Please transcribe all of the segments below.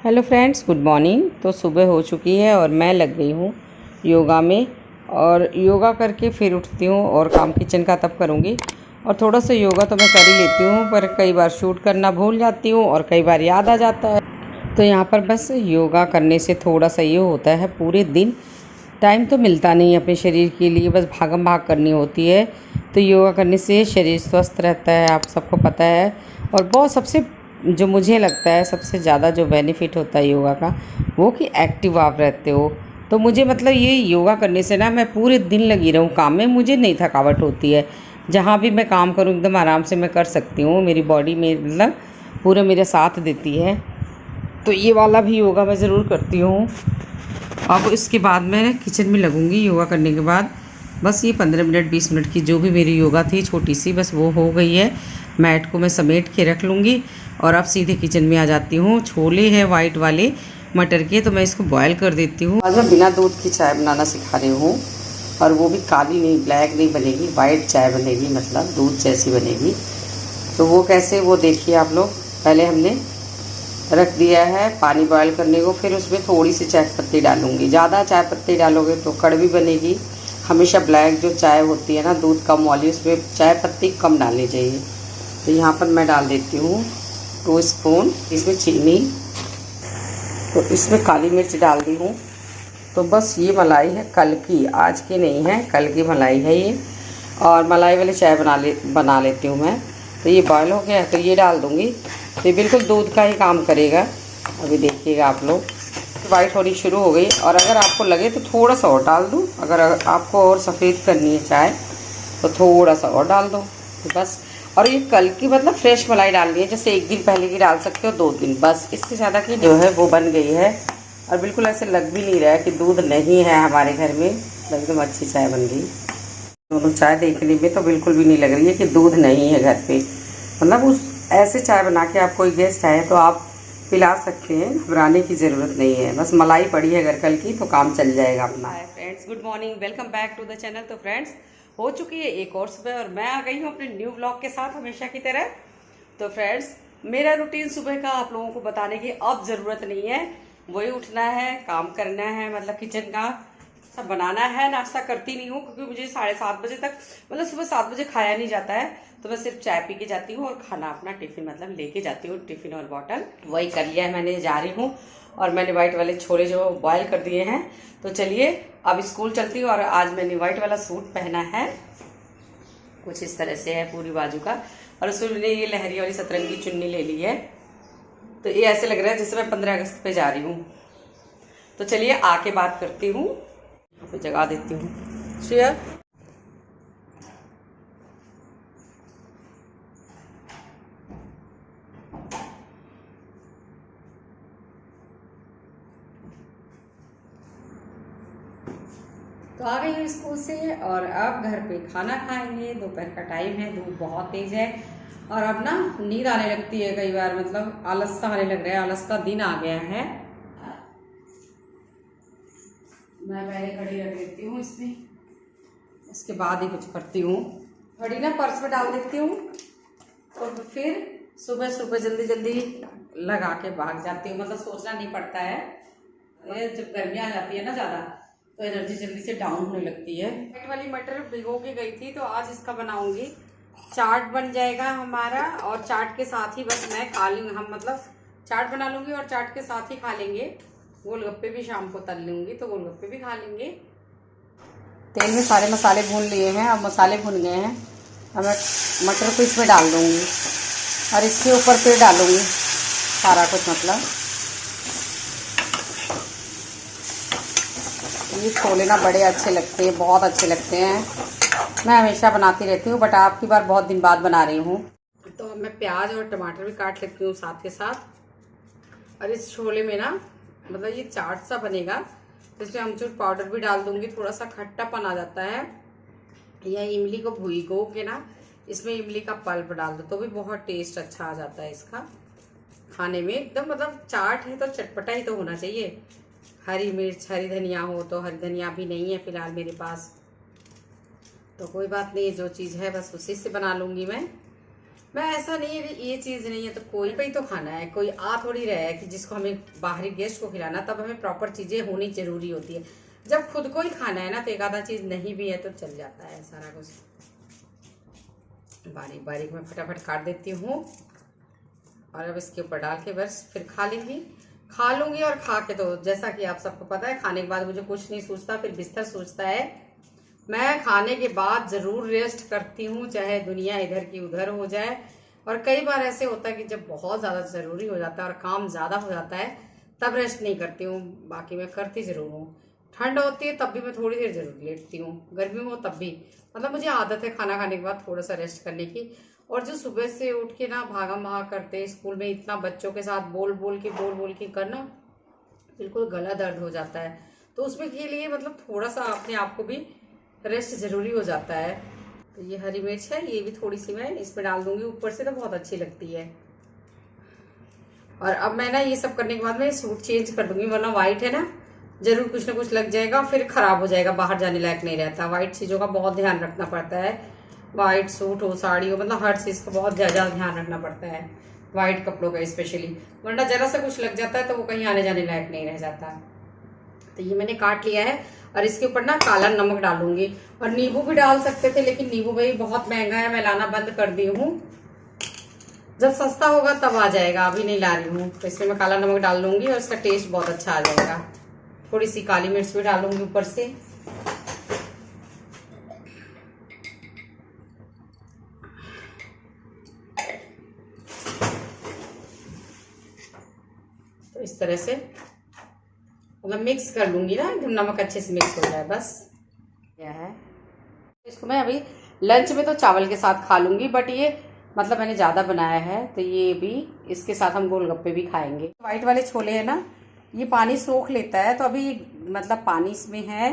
Hello friends, good morning. तो सुबह हो चुकी है और मैं लग गई हूँ योगा में। और योगा करके फिर उठती हूँ और काम किचन का तब करूँगी। और थोड़ा सा योगा तो मैं कर ही लेती हूँ, पर कई बार शूट करना भूल जाती हूँ और कई बार याद आ जाता है। तो यहाँ पर बस योगा करने से थोड़ा सा ये होता है, पूरे दिन टाइम तो मिलता नहीं है अपने शरीर के लिए, बस भागम भाग करनी होती है। तो योगा करने से शरीर स्वस्थ रहता है, आप सबको पता है। और बहुत सबसे जो मुझे लगता है सबसे ज़्यादा जो बेनिफिट होता है योगा का, वो कि एक्टिव आप रहते हो। तो मुझे मतलब ये योगा करने से ना मैं पूरे दिन लगी रहूँ काम में, मुझे नहीं थकावट होती है। जहाँ भी मैं काम करूँ एकदम आराम से मैं कर सकती हूँ, मेरी बॉडी में मतलब पूरा मेरा साथ देती है। तो ये वाला भी योगा मैं ज़रूर करती हूँ। अब इसके बाद मैं किचन में लगूँगी योगा करने के बाद। बस ये 15 मिनट 20 मिनट की जो भी मेरी योगा थी छोटी सी, बस वो हो गई है। मैट को मैं समेट के रख लूँगी और अब सीधे किचन में आ जाती हूँ। छोले हैं वाइट वाले मटर के, तो मैं इसको बॉयल कर देती हूँ। आज मैं बिना दूध की चाय बनाना सिखा रही हूँ, और वो भी काली नहीं, ब्लैक नहीं बनेगी, वाइट चाय बनेगी, मतलब दूध जैसी बनेगी। तो वो कैसे, वो देखिए आप लोग। पहले हमने रख दिया है पानी बॉयल करने को, फिर उसमें थोड़ी सी चाय पत्ती डालूंगी। ज़्यादा चाय पत्ती डालोगे तो कड़वी बनेगी। हमेशा ब्लैक जो चाय होती है ना, दूध कम वाली, उसमें चाय पत्ती कम डालनी चाहिए। तो यहाँ पर मैं डाल देती हूँ 2 स्पून इसमें चीनी, तो इसमें काली मिर्च डाल दी हूँ। तो बस ये मलाई है कल की, आज की नहीं है, कल की मलाई है ये। और मलाई वाली चाय बना लेती हूँ मैं। तो ये बॉयल हो गया है तो ये डाल दूँगी। तो ये बिल्कुल दूध का ही काम करेगा। अभी देखिएगा आप लोग, वाइट होनी शुरू हो गई। और अगर आपको लगे तो थोड़ा सा और डाल दूँ, अगर आपको और सफ़ेद करनी है चाय तो थोड़ा सा और डाल दो, तो बस। और ये कल की मतलब फ्रेश मलाई डालनी है, जैसे 1 दिन पहले की डाल सकते हो, 2 दिन, बस। इससे ज़्यादा की जो है वो बन गई है। और बिल्कुल ऐसे लग भी नहीं रहा है कि दूध नहीं है हमारे घर में, एकदम अच्छी चाय बन गई। दोनों चाय देखने में तो बिल्कुल भी नहीं लग रही है कि दूध नहीं है घर पे। मतलब उस ऐसे चाय बना के आप कोई गेस्ट आए तो आप पिला सकते हैं, घबराने की ज़रूरत नहीं है। बस मलाई पड़ी है अगर कल की तो काम चल जाएगा अपना। Hi friends, good morning, welcome back to the channel. तो फ्रेंड्स, हो चुकी है एक और सुबह और मैं आ गई हूँ अपने न्यू ब्लॉग के साथ हमेशा की तरह। तो फ्रेंड्स, मेरा रूटीन सुबह का आप लोगों को बताने की अब ज़रूरत नहीं है। वही उठना है, काम करना है, मतलब किचन का सब बनाना है। नाश्ता करती नहीं हूँ क्योंकि मुझे 7:30 बजे तक, मतलब सुबह 7 बजे खाया नहीं जाता है। तो मैं सिर्फ चाय पी के जाती हूँ और खाना अपना टिफिन मतलब लेके जाती हूँ, टिफिन और बॉटल वही कर लिया है मैंने। जा रही हूँ और मैंने वाइट वाले छोले जो बॉयल कर दिए हैं। तो चलिए अब स्कूल चलती हूँ। और आज मैंने वाइट वाला सूट पहना है, कुछ इस तरह से है पूरी बाजू का, और उसमें मैंने ये लहरी वाली सतरंगी चुन्नी ले ली है। तो ये ऐसे लग रहा है जैसे मैं 15 अगस्त पे जा रही हूँ। तो चलिए आके बात करती हूँ, तो जगा देती हूँ श्रेया। तो आ गई हूँ स्कूल से और अब घर पे खाना खाएंगे। दोपहर का टाइम है, धूप बहुत तेज है और अब ना नींद आने लगती है कई बार, मतलब आलस सा आने लग रहा है, आलस का दिन आ गया है। मैं पहले घड़ी रख देती हूँ इसमें, उसके बाद ही कुछ करती हूँ। घड़ी ना पर्स में डाल देती हूँ, तो फिर सुबह सुबह जल्दी जल्दी लगा के भाग जाती हूँ, मतलब सोचना नहीं पड़ता है। जब गर्मी आ जाती है ना ज़्यादा तो एनर्जी जल्दी से डाउन होने लगती है। वाइट वाली मटर भिगो के गई थी, तो आज इसका बनाऊंगी चाट, बन जाएगा हमारा। और चाट के साथ ही बस मैं खा लूँगी, हम मतलब चाट बना लूँगी और चाट के साथ ही खा लेंगे। गोलगप्पे भी शाम को तल लूँगी तो गोलगप्पे भी खा लेंगे। तेल में सारे मसाले भून लिए हैं, अब मसाले भून गए हैं। अब मैं मटर को इसमें डाल दूँगी और इसके ऊपर फिर डालूँगी सारा कुछ, मतलब ये छोले ना बड़े अच्छे लगते हैं, बहुत अच्छे लगते हैं। मैं हमेशा बनाती रहती हूँ बट आपकी बार बहुत दिन बाद बना रही हूँ। तो मैं प्याज और टमाटर भी काट लेती हूँ साथ के साथ। और इस छोले में ना मतलब ये चाट सा बनेगा, तो इसमें अमचूर पाउडर भी डाल दूँगी, थोड़ा सा खट्टापन आ जाता है। या इमली को भिगो के ना इसमें इमली का पल्प डाल दो तो भी बहुत टेस्ट अच्छा आ जाता है इसका खाने में एकदम। मतलब चाट है तो चटपटा ही तो होना चाहिए। हरी मिर्च, हरी धनिया हो तो, हरी धनिया भी नहीं है फिलहाल मेरे पास, तो कोई बात नहीं, जो चीज़ है बस उसी से बना लूँगी मैं। मैं ऐसा नहीं है कि ये चीज नहीं है तो कोई पे ही तो खाना है, कोई आ थोड़ी रहा है कि जिसको हमें बाहरी गेस्ट को खिलाना, तब हमें प्रॉपर चीजें होनी जरूरी होती है। जब खुद को ही खाना है ना तो एक आधा चीज नहीं भी है तो चल जाता है सारा कुछ। बारीक बारीक मैं फटाफट काट देती हूँ और अब इसके ऊपर डाल के बस फिर खा लूंगी। और खा के तो जैसा कि आप सबको पता है, खाने के बाद मुझे कुछ नहीं सूझता, फिर बिस्तर सूझता है। मैं खाने के बाद जरूर रेस्ट करती हूँ, चाहे दुनिया इधर की उधर हो जाए। और कई बार ऐसे होता है कि जब बहुत ज़्यादा ज़रूरी हो जाता है और काम ज़्यादा हो जाता है तब रेस्ट नहीं करती हूँ, बाकी मैं करती ज़रूर हूँ। ठंड होती है तब भी मैं थोड़ी देर जरूर लेटती हूँ, गर्मी हो तब भी। मतलब मुझे आदत है खाना खाने के बाद थोड़ा सा रेस्ट करने की। और जो सुबह से उठ के ना भागम भाग करते स्कूल में, इतना बच्चों के साथ बोल बोल के करना, बिल्कुल गला दर्द हो जाता है। तो उसमें के लिए मतलब थोड़ा सा अपने आप को भी रेस्ट जरूरी हो जाता है। तो ये हरी मिर्च है, ये भी थोड़ी सी मैं इसमें डाल दूंगी ऊपर से, तो बहुत अच्छी लगती है। और अब मैं ना ये सब करने के बाद मैं सूट चेंज कर दूंगी, वरना व्हाइट है ना, जरूर कुछ ना कुछ लग जाएगा, फिर खराब हो जाएगा, बाहर जाने लायक नहीं रहता। व्हाइट चीजों का बहुत ध्यान रखना पड़ता है, व्हाइट सूट हो साड़ी हो, मतलब हर चीज का बहुत ज्यादा ध्यान रखना पड़ता है, व्हाइट कपड़ों का स्पेशली, वरना जरा सा कुछ लग जाता है तो वो कहीं आने जाने लायक नहीं रह जाता। तो ये मैंने काट लिया है और इसके ऊपर ना काला नमक डालूंगी। और नींबू भी डाल सकते थे, लेकिन नींबू भाई बहुत महंगा है, मैं लाना बंद कर दी हूँ। जब सस्ता होगा तब आ जाएगा, अभी नहीं ला रही हूँ। तो इसमें मैं काला नमक डाल लूंगी और इसका टेस्ट बहुत अच्छा आ जाएगा। थोड़ी सी काली मिर्च भी डालूंगी ऊपर से। तो इस तरह से मतलब मिक्स कर लूंगी ना, एकदम नमक अच्छे से मिक्स हो जाए बस। क्या है इसको मैं अभी लंच में तो चावल के साथ खा लूंगी, बट ये मतलब मैंने ज़्यादा बनाया है तो ये भी इसके साथ हम गोलगप्पे भी खाएंगे। वाइट वाले छोले है ना, ये पानी सोख लेता है, तो अभी मतलब पानी इसमें है,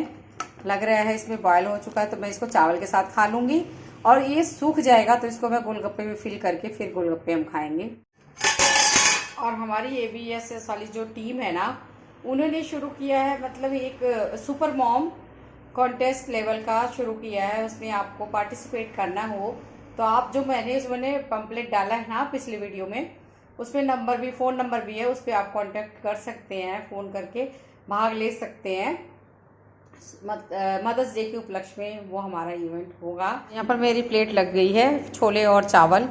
लग रहा है इसमें बॉयल हो चुका है, तो मैं इसको चावल के साथ खा लूंगी। और ये सूख जाएगा तो इसको मैं गोलगप्पे में फिल करके फिर गोलगप्पे हम खाएंगे। और हमारी ABSS वाली जो टीम है ना, उन्होंने शुरू किया है मतलब एक सुपर मॉम कॉन्टेस्ट लेवल का शुरू किया है। उसमें आपको पार्टिसिपेट करना हो तो आप जो मैंने पंपलेट डाला है ना पिछले वीडियो में, उसमें नंबर भी, फ़ोन नंबर भी है, उस पर आप कांटेक्ट कर सकते हैं, फ़ोन करके भाग ले सकते हैं। मदर्स डे के उपलक्ष्य में वो हमारा इवेंट होगा। यहाँ पर मेरी प्लेट लग गई है, छोले और चावल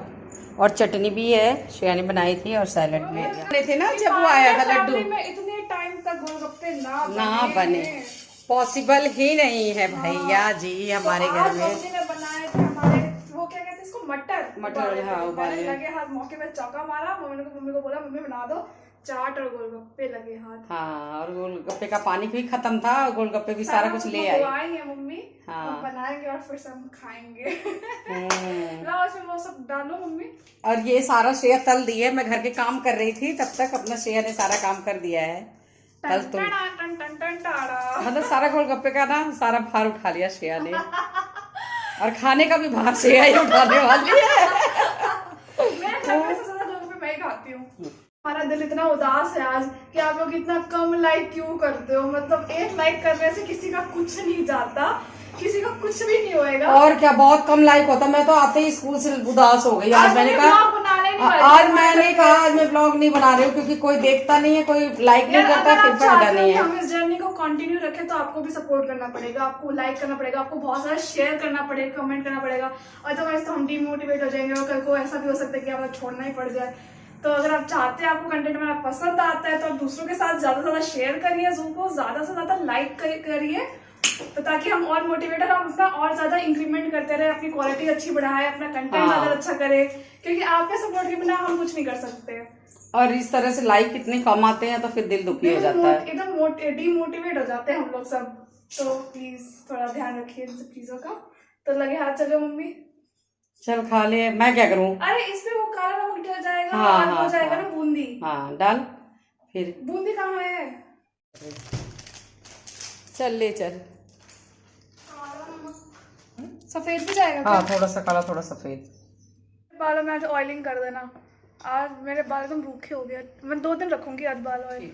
और चटनी भी है, श्रेया ने बनाई थी, और सैलड भी बने थे ना जब वो आया था लड्डू। इतने टाइम तक गोलगप्पे ना बने, पॉसिबल ही नहीं है भैया जी हमारे घर में। बनाए थे हमारे, वो क्या कहते हैं इसको, मटर। हाँ, उबाले लगे हाथ, मौके पे चौका मारा, मम्मी को बोला मम्मी बना दो चाट और गोलगप्पे, लगे हाथ। हाँ, और गोलगप्पे का पानी भी खत्म था, गोलगप्पे भी सारा कुछ ले आई है मम्मी। हाँ, बनाएंगे और फिर सब खाएंगे। लाओ इसमें वो सब डालो मम्मी। और ये सारा श्रेया तल दी है, मैं घर के काम कर रही थी तब तक अपना श्रेया ने सारा काम कर दिया है। कल तो मतलब सारा गोलगप्पे का ना सारा भार उठा लिया श्रेया ने, और खाने का भी भार श्रेया ही उठाने वाली है। मैं खाती हूँ। हमारा दिल इतना उदास है आज कि आप लोग इतना कम लाइक क्यों करते हो। मतलब एक लाइक करने से किसी का कुछ नहीं जाता, किसी का कुछ भी नहीं होएगा। और क्या, बहुत कम लाइक होता। मैं तो आते ही स्कूल से उदास हो गई। आज मैंने कहा आज मैं ब्लॉग नहीं बना रही हूँ क्योंकि कोई देखता नहीं है, कोई लाइक नहीं करता, फिर फायदा नहीं है। हम इस जर्नी को कंटिन्यू रखें तो आपको भी सपोर्ट करना पड़ेगा, आपको लाइक करना पड़ेगा, आपको बहुत सारा शेयर करना पड़ेगा, कमेंट करना पड़ेगा। अदरवाइज तो हम डिमोटिवेट हो जाएंगे और कल को ऐसा भी हो सकता है कि हमें छोड़ना ही पड़ जाए। तो अगर आप चाहते हैं, आपको कंटेंट मेरा पसंद आता है, तो आप दूसरों के साथ ज्यादा से ज्यादा शेयर करिए, जूम को ज्यादा से ज्यादा लाइक करिए, तो ताकि हम और मोटिवेट हम अपना और ज्यादा इंक्रीमेंट करते रहे, अपनी क्वालिटी अच्छी बढ़ाए, अपना कंटेंट ज्यादा अच्छा करे, क्योंकि आपके सपोर्ट के बिना हम कुछ नहीं कर सकते। और इस तरह से लाइक कितने कम आते हैं तो फिर दिल दुखी हो जाता है, एकदम डिमोटिवेट हो जाते हैं हम लोग सब। तो प्लीज थोड़ा ध्यान रखिए इन सब चीजों का। तो लगे हाथ, चलो मम्मी चल खा ले। मैं क्या करूँ? अरे इसमें वो काला नमक डल जाएगा। हाँ, हो जाएगा ना बूंदी। हाँ डाल, फिर बूंदी कहाँ है? चल ले चल। सफेद भी जाएगा? हाँ, थोड़ा सा काला थोड़ा सफेद। बालों में आज ऑयलिंग कर देना। आज मेरे बाल एकदम रूखे हो गए, मैं 2 दिन रखूंगी आज बाल ऑयल।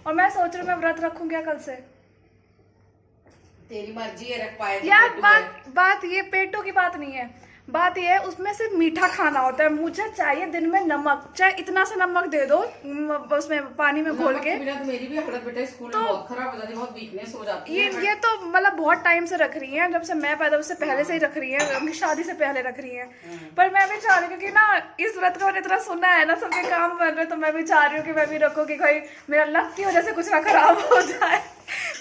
और मैं सोच रही हूँ मैं व्रत रखूंगी कल से। तेरी मर्जी है, रख पाए यार बात ये पेटों की बात नहीं है, बात यह है उसमें सिर्फ मीठा खाना होता है, मुझे चाहिए दिन में नमक, चाहे इतना सा नमक दे दो उसमें पानी में घोल के। तो मेरी भी हालत बेटा स्कूल में बहुत खराब हो जाती है, बहुत वीकनेस हो जाती है। ये तो मतलब बहुत टाइम से रख रही है, जब से मैं पैदा उससे पहले से ही रख रही है, उनकी शादी से पहले रख रही है। पर मैं भी चाह रही हूँ क्योंकि ना इस व्रत का मैंने इतना सुना है ना, सबके काम कर रहे, तो मैं भी चाह रही हूँ कि मैं भी रखूँ कि भाई मेरा लक की वजह से कुछ ना खराब हो जाए,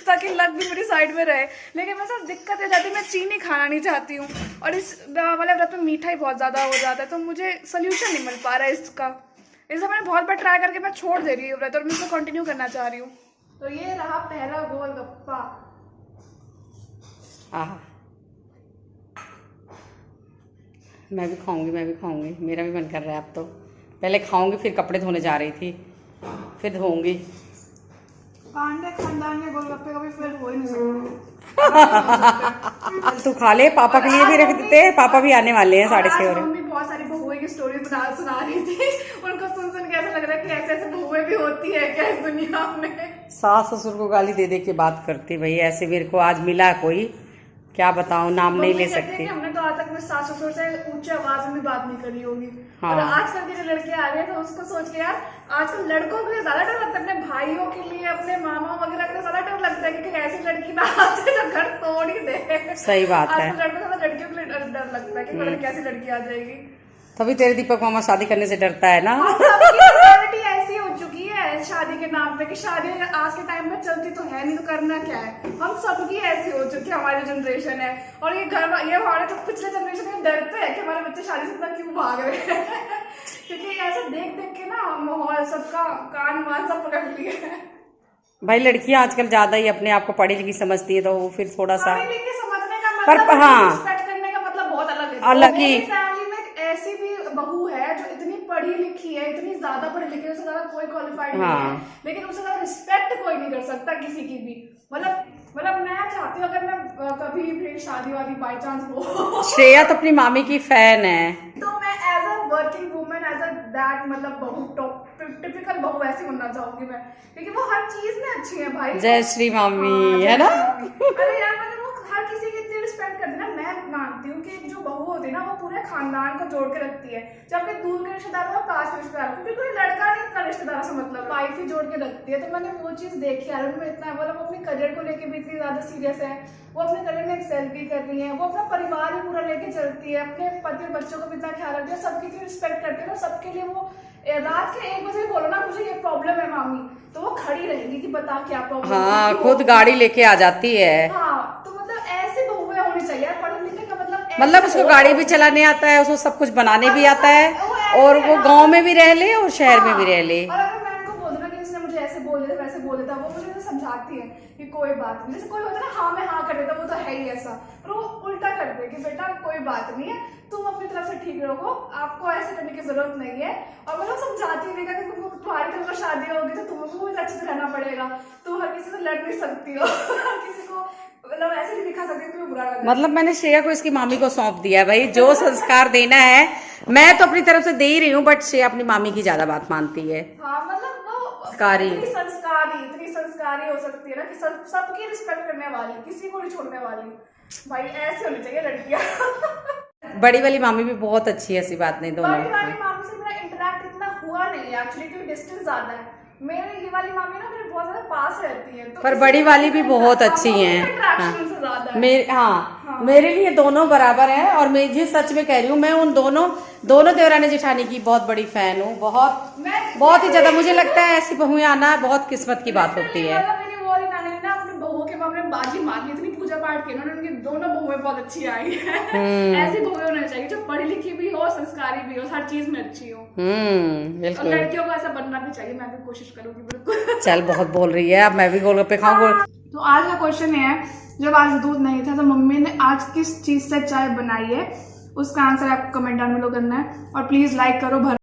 ताकि लक भी मेरी साइड में रहे। लेकिन मेरे साथ दिक्कत ये जाती है, मैं चीनी खाना नहीं चाहती हूँ, और इस वाले व्रत में मीठा ही बहुत ज़्यादा हो जाता है, तो मुझे सोल्यूशन नहीं मिल पा रहा है इसका। इसलिए मैंने बहुत बार ट्राई करके मैं छोड़ दे रही हूँ व्रत, और मैं इसको कंटिन्यू करना चाह रही हूँ। तो ये रहा पहला गोलगप्पा। आहा, मैं भी खाऊंगी, मेरा भी मन कर रहा है। अब तो पहले खाऊंगी, फिर कपड़े धोने जा रही थी, फिर धोऊंगी। पांडे खानदान के गोलगप्पे कभी फिर हो ही नहीं सकते। तू खा ले, पापा के लिए भी रख देते हैं, पापा भी आने वाले हैं 6:30 हो रहे। मम्मी बहुत सारी बहुएं की स्टोरी सुना रही थी, उनको सुन के ऐसा लग रहा है कि ऐसे ऐसे बहुएं भी होती है क्या इस दुनिया में। सास ससुर को गाली दे दे के बात करती, भाई ऐसे मेरे को आज मिला कोई, क्या बताऊं, नाम नहीं ले सकती। हमने तो आज तक में सास ससुर से ऊंची आवाज में भी बात नहीं करी होगी। हाँ। और आजकल के जो लड़के आ रहे हैं तो उसको सोच के यार, आजकल लड़कों के लिए ज्यादा डर लगता है, अपने भाइयों के लिए, अपने मामा वगैरह के लिए ज्यादा डर लगता है कि ऐसी लड़की ना आते तो घर तोड़ ही दे। सही बात है। आजकल लड़कों से लड़कियों के लिए डर लगता है कि कैसी लड़की आ जाएगी। तभी तेरे दीपक मामा शादी करने से डरता है ना। सबकी मेंटालिटी ऐसी हो चुकी है शादी के नाम पे कि शादी आज के टाइम में चलती तो है नहीं, तो करना क्या है। हम सबकी ऐसी हो चुकी है, हमारी जनरेशन है। और ये हमारे तो पिछले जनरेशन में डरते हैं कि हमारे बच्चे शादी से इतना क्यों भाग रहे हैं क्योंकि ऐसे देख देख के ना माहौल सबका कान वान सब पकड़ लिए है। भाई लड़कियां आजकल ज्यादा ही अपने आप को पढ़ी लिखी समझती है, तो वो फिर थोड़ा सा समझने का पर मतलब, हाँ, रिस्पेक्ट करने का मतलब बहुत अलग है। अलग ही। फैमिली में ऐसी भी बहू है जो इतनी पढ़ी लिखी है, इतनी ज्यादा पढ़ी लिखी है, उससे ज्यादा कोई क्वालिफाइड नहीं है, लेकिन उससे ज्यादा रिस्पेक्ट कोई नहीं कर सकता किसी की भी। मतलब मैं चाहती हूँ अगर मैं कभी भी शादी वादी बाई चांस हो, श्रेया तो अपनी मामी की फैन है, तो मैं as a working women, as a that, मतलब बहू टिपिकल बहू ऐसी बनना चाहूंगी मैं, क्योंकि वो हर चीज में अच्छी है भाई। जय श्री मामी है ना। अरे यार मतलब वो हर किसी की इतनी रिस्पेक्ट करती है ना। मैं मानती हूँ कि जो बहू होती है ना वो पूरे खानदान को जोड़ के रखती है, जबकि दूर के रिश्तेदार हो, पास के रिश्तेदार, क्योंकि कोई लड़का नहीं इतना रिश्तेदार से मतलब, वाइफ ही जोड़ के रखती है। तो मैंने वो चीज देखी यार, उनमें इतना मतलब वो अपने करियर को लेके भी इतनी ज्यादा सीरियस है, वो अपने करियर में एक्सेल भी कर रही है, वो अपना परिवार भी पूरा लेके चलती है, अपने पति और बच्चों को भी इतना ख्याल रखती है, सबकी इतनी रिस्पेक्ट करती है ना। सबके लिए वो रात के 1 बजे बोलो ना मुझे ये प्रॉब्लम है मामी, तो वो खड़ी रहेगी कि बता क्या प्रॉब्लम। हाँ, खुद गाड़ी लेके आ जाती है। हाँ, तो मतलब ऐसे बहुएं होनी चाहिए। पढ़े लिखे का मतलब उसको गाड़ी भी चलाने आता है, उसको सब कुछ बनाने भी आता है, और वो गांव में भी रह ले और शहर में भी रह ले। और अगर मैं उनको बोल दूं ना कि उसने मुझे ऐसे बोले वैसे बोले था, वो मुझे समझाती है कि कोई बात नहीं। जैसे कोई होता है ना हाँ में हाँ कर देता, वो तो है ही ऐसा, पर वो उल्टा कर दे कि बेटा कोई बात नहीं है, तुम अपनी तरफ से ठीक रहो, आपको ऐसे करने की जरूरत नहीं है। और मतलब समझाती है कि तुम्हारी तरफ शादी होगी तो तुमको भी अच्छे से रहना पड़ेगा, तुम हर किसी से लड़ नहीं सकती हो किसी को मतलब ऐसे नहीं दिखा सकती तुम्हें बुरा लगा। मतलब मैंने श्रेया को इसकी मामी को सौंप दिया है भाई, जो संस्कार देना है मैं तो अपनी तरफ से दे ही रही हूँ, बट श्रेया अपनी मामी की ज्यादा बात मानती है। हाँ मतलब इतनी संस्कारी हो सकती है ना कि सबकी रिस्पेक्ट करने वाली, किसी को नहीं छोड़ने वाली। भाई ऐसे होनी चाहिए लड़कियां। बड़ी वाली मामी भी बहुत अच्छी है, ऐसी बात नहीं। दोनों बड़ी वाली मामी से मेरा इंटरेक्ट इतना हुआ नहीं है एक्चुअली, क्योंकि डिस्टेंस ज्यादा है। मेरे ये वाली मामी ना मेरे बहुत ज्यादा पास रहती है, तो पर बड़ी वाली भी बहुत अच्छी हैं। हाँ, मेरे लिए दोनों बराबर हैं। और मैं जी सच में कह रही हूँ, मैं उन दोनों देवरानी जेठानी की बहुत बड़ी फैन हूँ, बहुत ही ज्यादा। मुझे लगता है ऐसी बहुएं आना बहुत किस्मत की बात होती है। मेरी वो वाली नानी ने ना अपनी बहुओं के मामले में बाजी मार ली, इतनी पूजा पाठ की उन्होंने, उनकी दोनों बहुएं बहुत अच्छी आई है। ऐसी बहुएं होनी चाहिए जो पढ़ी लिखी भी हो, संस्कारी भी हो, हर चीज में अच्छी हो। बिल्कुल। और लड़कियों को ऐसा बनना भी चाहिए, मैं भी कोशिश करूंगी बिल्कुल। चल बहुत बोल रही है, अब मैं भी गोलगप्पे खाऊंगा। तो आज का क्वेश्चन है, जब आज दूध नहीं था तो मम्मी ने आज किस चीज से चाय बनाई है, उसका आंसर आपको कमेंट डाउन में करना है। और प्लीज लाइक करो।